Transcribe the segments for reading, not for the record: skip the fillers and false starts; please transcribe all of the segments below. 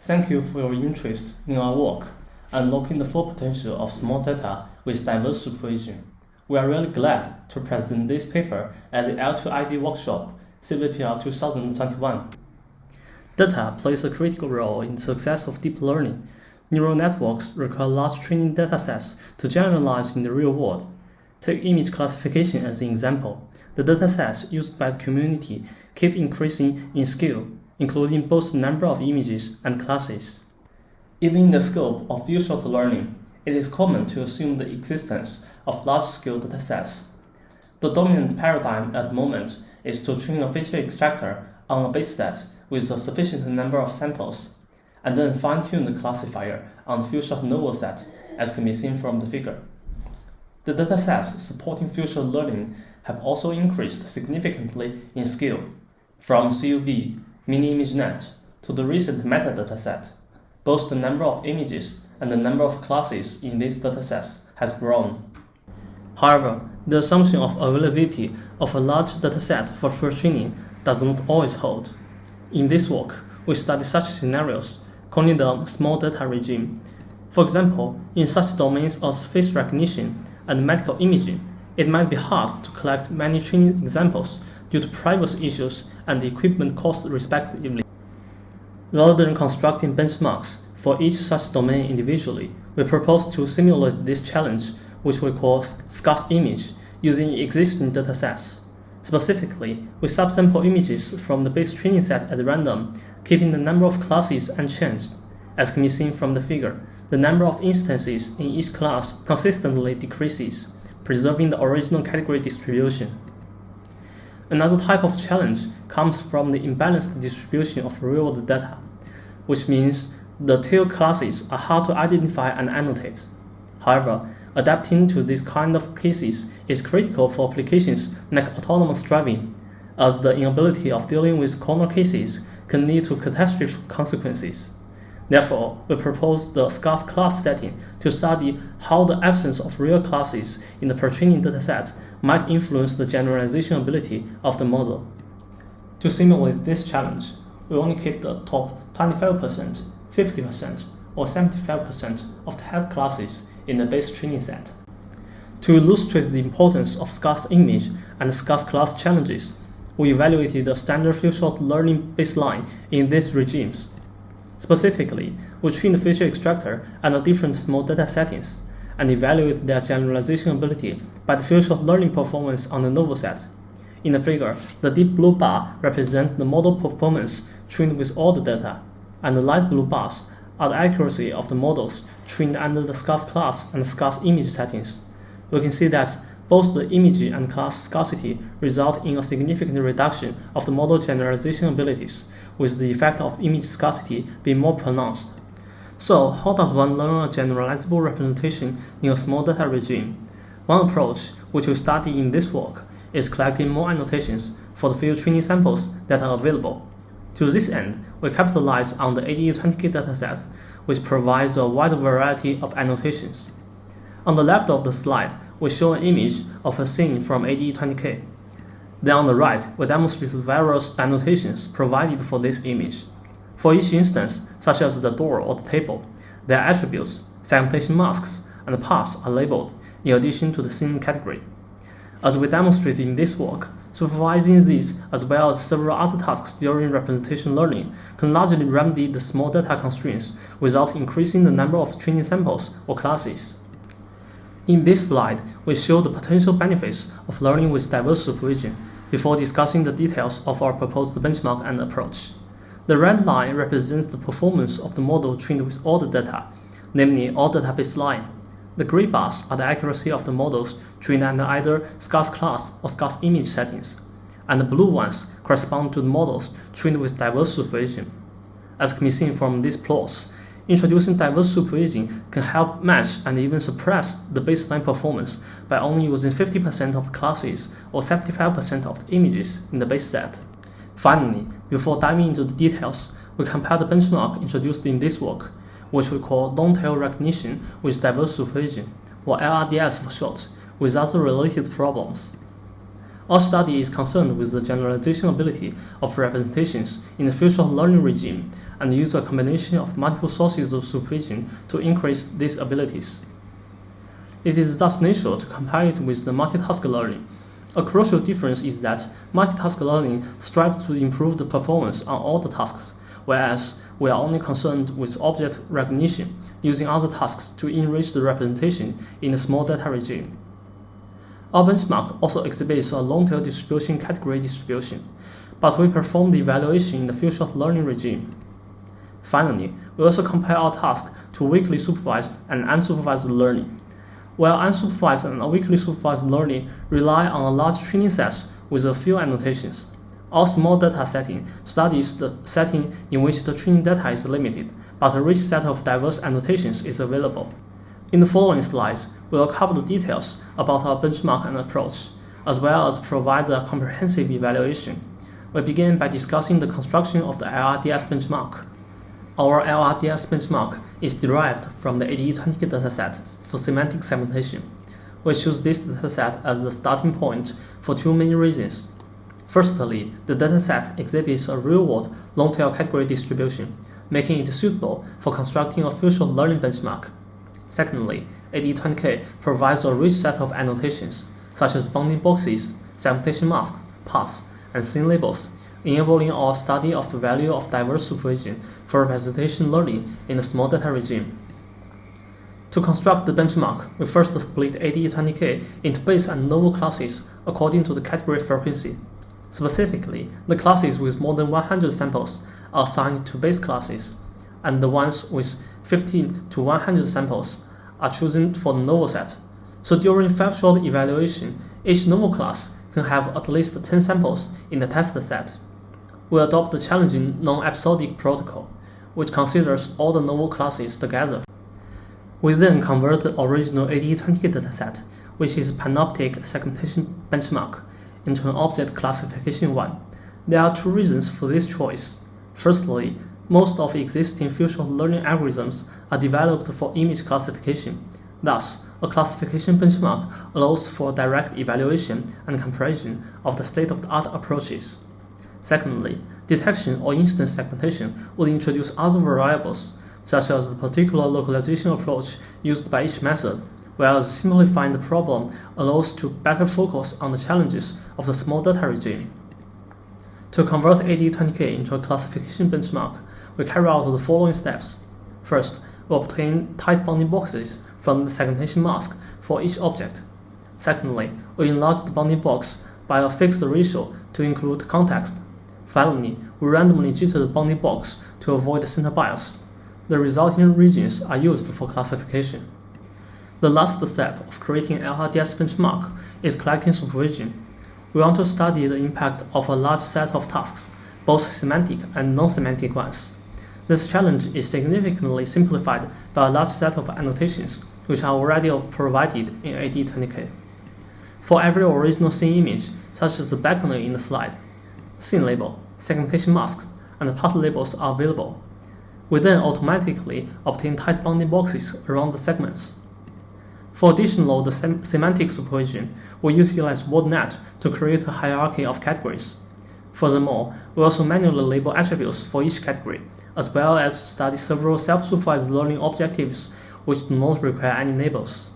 Thank you for your interest in our work, unlocking the full potential of small data with diverse supervision. We are really glad to present this paper at the L2ID workshop, CVPR 2021. Data plays a critical role in the success of deep learning. Neural networks require large training datasets to generalize in the real world. Take image classification as an example. The datasets used by the community keep increasing in scale, including both the number of images and classes. Even in the scope of few-shot learning, it is common to assume the existence of large-scale datasets. The dominant paradigm at the moment is to train a feature extractor on a base set with a sufficient number of samples, and then fine-tune the classifier on the few-shot novel set, as can be seen from the figure. The datasets supporting few-shot learning have also increased significantly in scale, from CUV, mini-ImageNet, to the recent metadataset. Both the number of images and the number of classes in these datasets has grown. However, the assumption of availability of a large dataset for first training does not always hold. In this work, we study such scenarios, calling the small data regime. For example, in such domains as face recognition and medical imaging, it might be hard to collect many training examples due to privacy issues and equipment costs respectively. Rather than constructing benchmarks for each such domain individually, we propose to simulate this challenge, which we call scarce image, using existing datasets. Specifically, we subsample images from the base training set at random, keeping the number of classes unchanged. As can be seen from the figure, the number of instances in each class consistently decreases, preserving the original category distribution. Another type of challenge comes from the imbalanced distribution of real-world data, which means the tail classes are hard to identify and annotate. However, adapting to this kind of cases is critical for applications like autonomous driving, as the inability of dealing with corner cases can lead to catastrophic consequences. Therefore, we propose the scarce class setting to study how the absence of real classes in the pre-training dataset might influence the generalization ability of the model. To simulate this challenge, we only keep the top 25%, 50%, or 75% of the head classes in the base training set. To illustrate the importance of scarce image and scarce class challenges, we evaluated the standard few-shot learning baseline in these regimes. Specifically, we trained the feature extractor under different small data settings and evaluate their generalization ability by the few-shot learning performance on the novel set. In the figure, the deep blue bar represents the model performance trained with all the data, and the light blue bars are the accuracy of the models trained under the scarce class and scarce image settings. We can see that both the image and class scarcity result in a significant reduction of the model generalization abilities, with the effect of image scarcity being more pronounced. So, how does one learn a generalizable representation in a small data regime? One approach, which we study in this work, is collecting more annotations for the few training samples that are available. To this end, we capitalize on the ADU20K datasets, which provides a wide variety of annotations. On the left of the slide, we show an image of a scene from ADU20K. Then on the right, we demonstrate various annotations provided for this image. For each instance, such as the door or the table, their attributes, segmentation masks, and paths are labeled, in addition to the scene category. As we demonstrate in this work, supervising these as well as several other tasks during representation learning can largely remedy the small data constraints without increasing the number of training samples or classes. In this slide, we show the potential benefits of learning with diverse supervision before discussing the details of our proposed benchmark and approach. The red line represents the performance of the model trained with all the data, namely all data baseline. The gray bars are the accuracy of the models trained under either scarce class or scarce image settings, and the blue ones correspond to the models trained with diverse supervision. As can be seen from these plots, introducing diverse supervision can help match and even suppress the baseline performance by only using 50% of the classes or 75% of the images in the base set. Finally, before diving into the details, we compare the benchmark introduced in this work, which we call long-tail recognition with diverse supervision, or LRDS for short, with other related problems. Our study is concerned with the generalization ability of representations in the few-shot learning regime and use a combination of multiple sources of supervision to increase these abilities. It is thus natural to compare it with the multitask learning. A crucial difference is that multitask learning strives to improve the performance on all the tasks, whereas we are only concerned with object recognition, using other tasks to enrich the representation in a small data regime. Our benchmark also exhibits a long-tail distribution category distribution, but we perform the evaluation in the few-shot learning regime. Finally, we also compare our task to weakly supervised and unsupervised learning. While unsupervised and weakly supervised learning rely on a large training set with a few annotations, our small data setting studies the setting in which the training data is limited, but a rich set of diverse annotations is available. In the following slides, we will cover the details about our benchmark and approach, as well as provide a comprehensive evaluation. We begin by discussing the construction of the Rds benchmark. Our Rds benchmark is derived from the ADE20 dataset for semantic segmentation. We choose this dataset as the starting point for two main reasons. Firstly, the dataset exhibits a real-world long-tail category distribution, making it suitable for constructing a few-shot learning benchmark. Secondly, ADE20K provides a rich set of annotations, such as bounding boxes, segmentation masks, paths, and scene labels, enabling our study of the value of diverse supervision for representation learning in a small data regime. To construct the benchmark, we first split ADE20K into base and novel classes according to the category frequency. Specifically, the classes with more than 100 samples are assigned to base classes, and the ones with 15 to 100 samples are chosen for the novel set. So during 5-shot evaluation, each novel class can have at least 10 samples in the test set. We adopt the challenging non-episodic protocol, which considers all the novel classes together. We then convert the original ADE20 dataset, which is a panoptic segmentation benchmark, into an object classification one. There are two reasons for this choice. Firstly, most of existing few-shot learning algorithms are developed for image classification. Thus, a classification benchmark allows for direct evaluation and comparison of the state-of-the-art approaches. Secondly, detection or instance segmentation would introduce other variables, such as the particular localization approach used by each method, whereas simplifying the problem allows to better focus on the challenges of the small data regime. To convert ADE20K into a classification benchmark, we carry out the following steps. First, we obtain tight bounding boxes from the segmentation mask for each object. Secondly, we enlarge the bounding box by a fixed ratio to include context. Finally, we randomly jitter the bounding box to avoid center bias. The resulting regions are used for classification. The last step of creating an Rds benchmark is collecting supervision. We want to study the impact of a large set of tasks, both semantic and non-semantic ones. This challenge is significantly simplified by a large set of annotations, which are already provided in ADE20K. For every original scene image, such as the background in the slide, scene label, segmentation masks, and path labels are available. We then automatically obtain tight bounding boxes around the segments. For additional semantic supervision, we utilize WordNet to create a hierarchy of categories. Furthermore, we also manually label attributes for each category, as well as study several self-supervised learning objectives which do not require any labels.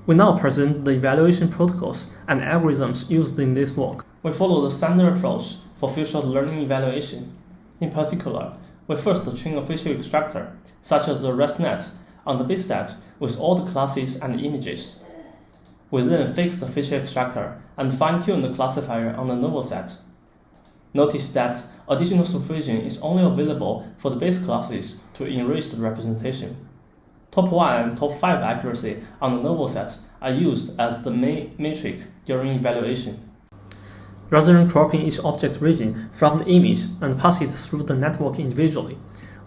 We now present the evaluation protocols and algorithms used in this work. We follow the standard approach for few-shot learning evaluation. In particular, we first train a feature extractor, such as the ResNet, on the base set with all the classes and images. We then fix the feature extractor and fine-tune the classifier on the novel set. Notice that additional supervision is only available for the base classes to enrich the representation. Top 1 and top 5 accuracy on the novel set are used as the main metric during evaluation. Rather than cropping each object region from the image and pass it through the network individually,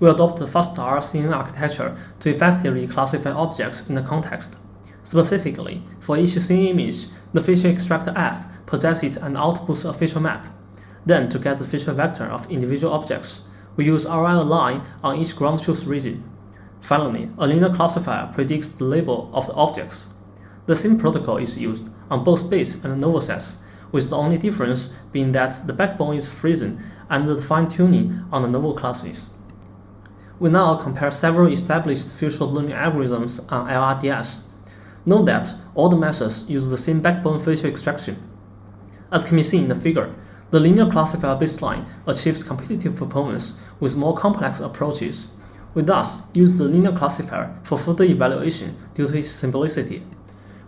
we adopt the FastR CNN architecture to effectively classify objects in the context. Specifically, for each scene image, the feature extractor F possesses and outputs a feature map. Then, to get the feature vector of individual objects, we use RI-align on each ground truth region. Finally, a linear classifier predicts the label of the objects. The same protocol is used on both base and novel sets, with the only difference being that the backbone is frozen and the fine-tuning on the novel classes. we now compare several established feature learning algorithms on LRDS. Note that all the methods use the same backbone feature extraction. As can be seen in the figure, the linear classifier baseline achieves competitive performance with more complex approaches. We thus use the linear classifier for further evaluation due to its simplicity.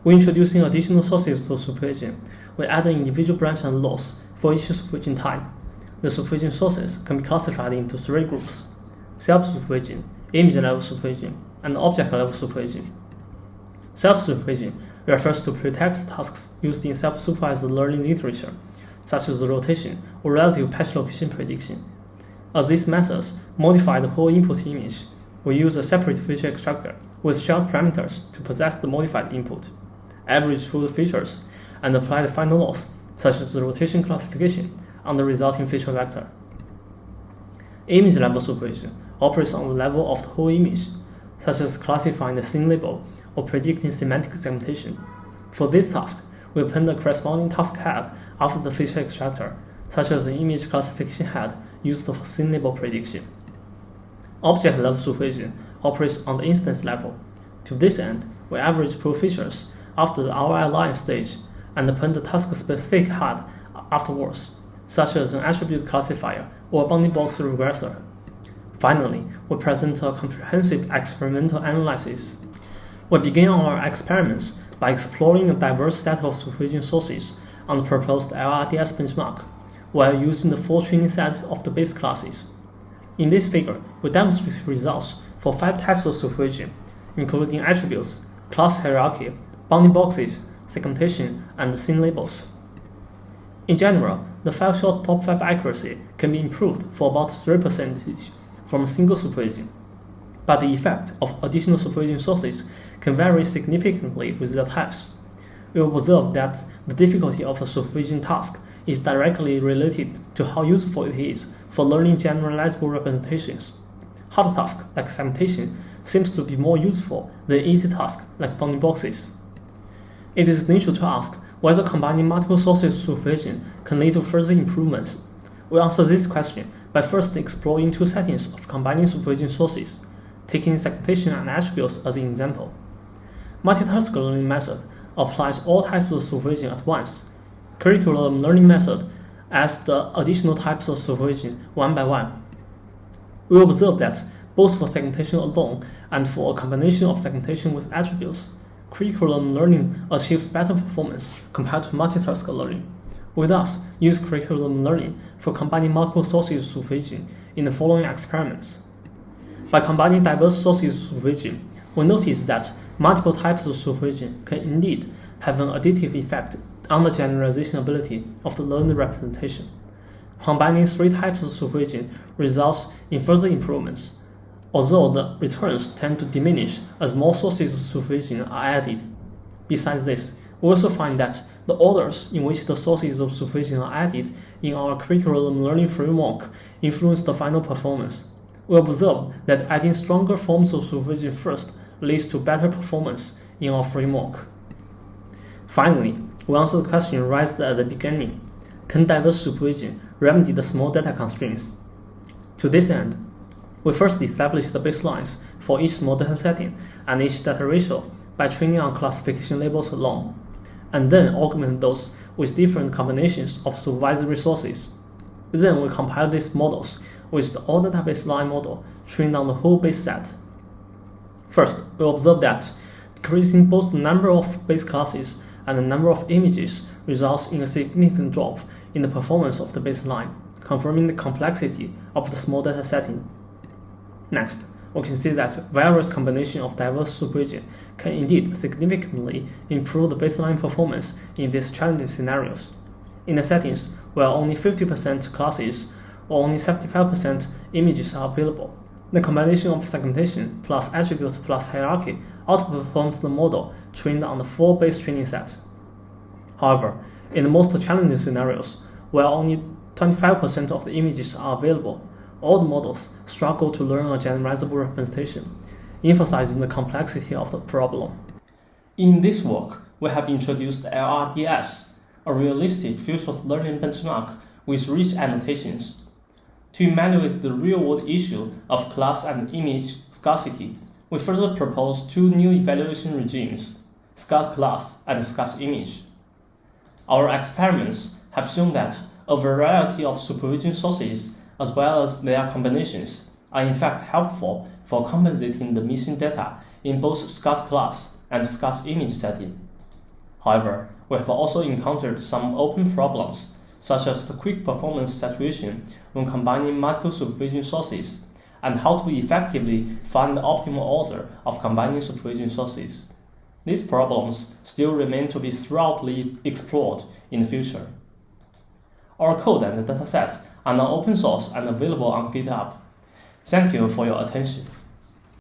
When introducing additional sources to supervision, we add an individual branch and loss for each supervision type. The supervision sources can be classified into three groups: self-supervision, image-level supervision, and object-level supervision. Self-supervision refers to pretext tasks used in self-supervised learning literature, such as rotation or relative patch location prediction. As these methods modify the whole input image, we use a separate feature extractor with shared parameters to possess the modified input, average through the features, and apply the final loss, such as the rotation classification, on the resulting feature vector. Image-level supervision operates on the level of the whole image, such as classifying the scene label or predicting semantic segmentation. For this task, we append a corresponding task head after the feature extractor, such as an image classification head used for scene label prediction. Object-level supervision operates on the instance level. To this end, we average pro features after the ROI line stage and append the task-specific head afterwards, such as an attribute classifier or a bounding box regressor. Finally, we present a comprehensive experimental analysis. We begin our experiments by exploring a diverse set of supervision sources on the proposed Rds benchmark, while using the full training set of the base classes. In this figure, we demonstrate results for 5 types of supervision, including attributes, class hierarchy, bounding boxes, segmentation, and scene labels. In general, the 5-shot top 5 accuracy can be improved for about 3% from a single supervision, but the effect of additional supervision sources can vary significantly with the types. We observe that the difficulty of a supervision task is directly related to how useful it is for learning generalizable representations. Hard tasks like segmentation seems to be more useful than easy tasks like bounding boxes. It is natural to ask whether combining multiple sources of supervision can lead to further improvements. We answer this question by first exploring 2 settings of combining supervision sources, taking segmentation and attributes as an example. Multitask learning method applies all types of supervision at once. Curriculum learning method adds the additional types of supervision one by one. We observe that both for segmentation alone and for a combination of segmentation with attributes, curriculum learning achieves better performance compared to multitask learning. We thus use curriculum learning for combining multiple sources of supervision in the following experiments. By combining diverse sources of supervision, we notice that multiple types of supervision can indeed have an additive effect on the generalization ability of the learned representation. Combining 3 types of supervision results in further improvements, although the returns tend to diminish as more sources of supervision are added. Besides this, we also find that the orders in which the sources of supervision are added in our curriculum learning framework influence the final performance. We observe that adding stronger forms of supervision first leads to better performance in our framework. Finally, we answer the question raised at the beginning: can diverse supervision remedy the small data constraints? To this end, we first establish the baselines for each small data setting and each data ratio by training on classification labels alone, and then augment those with different combinations of supervisory sources. Then we compile these models with the all data baseline model trained on the whole base set. First, we observe that decreasing both the number of base classes and the number of images results in a significant drop in the performance of the baseline, confirming the complexity of the small data setting. Next, we can see that various combinations of diverse supervision can indeed significantly improve the baseline performance in these challenging scenarios. In the settings where only 50% classes or only 75% images are available, the combination of segmentation plus attribute plus hierarchy outperforms the model trained on the full base training set. However, in the most challenging scenarios, where only 25% of the images are available, all the models struggle to learn a generalizable representation, emphasizing the complexity of the problem. In this work, we have introduced LRDS, a realistic feature learning benchmark with rich annotations. To evaluate the real-world issue of class and image scarcity, we further propose two new evaluation regimes, scarce class and scarce image. Our experiments have shown that a variety of supervision sources, as well as their combinations, are in fact helpful for compensating the missing data in both scarce class and scarce image setting. However, we have also encountered some open problems, such as the quick performance saturation when combining multiple supervision sources, and how to effectively find the optimal order of combining supervision sources. These problems still remain to be thoroughly explored in the future. Our code and dataset are now open source and available on GitHub. Thank you for your attention.